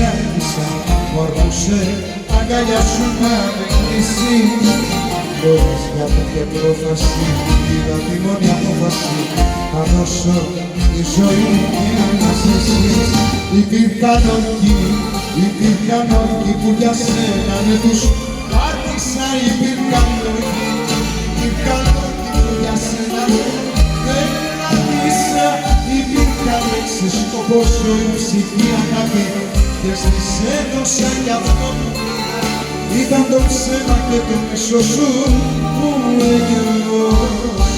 άρχισα, μου αρκούσε αγκαλιά σου να με κλείσεις. Χωρίς για τέτοια πρόφαση, είδα τη μόνη απόφαση να δώσω τη ζωή για να σε εσείς. Υπήρχαν όρκοι που για σένα με τους πάτησα. Υπήρχαν όρκοι που για σένα δεν κρατήσα. Υπήρχαν λέξεις όπως η ψυχή αγάπη και στις έδωσα κι αυτό. Ήταν το ψέμα και το πίσω σου που εγιώσα.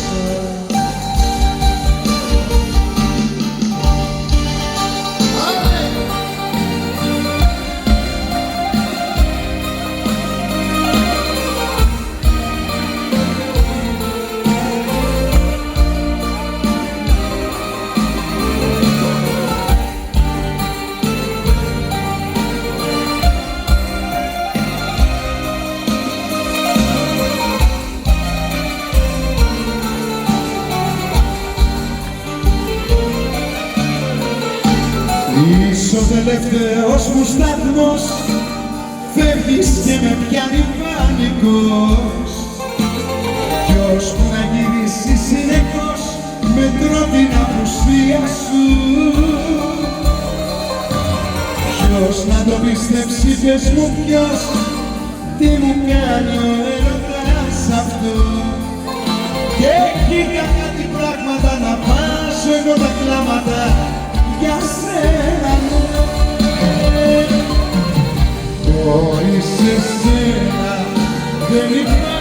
Είσαι ο τελευταίος μου σταθμός, φεύγεις και με πιάνει πανικός. Ποιος που να γυρίσει συνεχώς, μετρώ την απουσία σου. Ποιος να το πιστέψει, πες μου ποιος, τι μου κάνει ο έρωτας αυτό. Και κοίτα κάτι πράγματα να βάζω εγώ τα κλάματα για σένα. Χωρίς εσένα δεν υπάρχει.